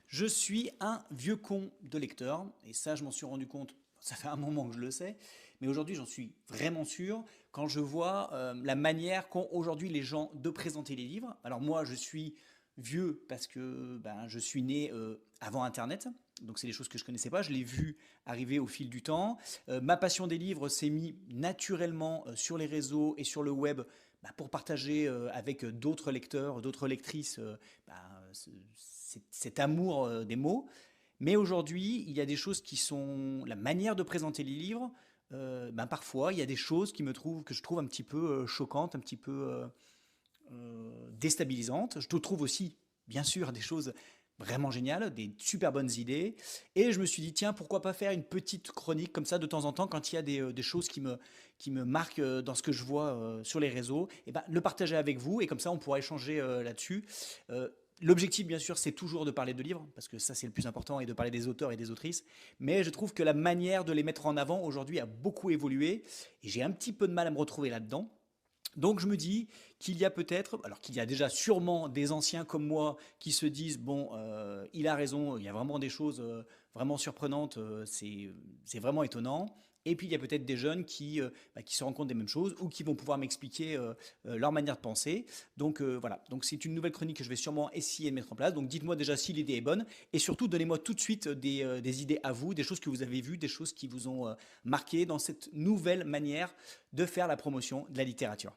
Je suis un vieux con de lecteur, et ça je m'en suis rendu compte, ça fait un moment que je le sais, mais aujourd'hui j'en suis vraiment sûr quand je vois la manière qu'ont aujourd'hui les gens de présenter les livres. Alors moi je suis vieux parce que je suis né avant Internet, donc c'est des choses que je connaissais pas, je l'ai vu arriver au fil du temps. Ma passion des livres s'est mise naturellement sur les réseaux et sur le web pour partager avec d'autres lecteurs, d'autres lectrices, bah, cet amour des mots. Mais aujourd'hui, il y a des choses qui sont la manière de présenter les livres. Parfois, il y a des choses que je trouve un petit peu choquantes, un petit peu déstabilisantes. Je trouve aussi, bien sûr, des choses vraiment géniales, des super bonnes idées. Et je me suis dit, tiens, pourquoi pas faire une petite chronique comme ça de temps en temps quand il y a des choses qui me marquent dans ce que je vois sur les réseaux, et le partager avec vous, et comme ça on pourra échanger là-dessus. Euh, L'objectif, bien sûr, c'est toujours de parler de livres, parce que ça, c'est le plus important, et de parler des auteurs et des autrices. Mais je trouve que la manière de les mettre en avant aujourd'hui a beaucoup évolué, et j'ai un petit peu de mal à me retrouver là-dedans. Donc je me dis qu'il y a peut-être, alors qu'il y a déjà sûrement des anciens comme moi qui se disent, bon, il a raison, il y a vraiment des choses vraiment surprenantes, c'est vraiment étonnant. Et puis il y a peut-être des jeunes qui se rendent compte des mêmes choses ou qui vont pouvoir m'expliquer leur manière de penser. Donc voilà, donc c'est une nouvelle chronique que je vais sûrement essayer de mettre en place. Donc dites-moi déjà si l'idée est bonne et surtout donnez-moi tout de suite des idées à vous, des choses que vous avez vues, des choses qui vous ont marqué dans cette nouvelle manière de faire la promotion de la littérature.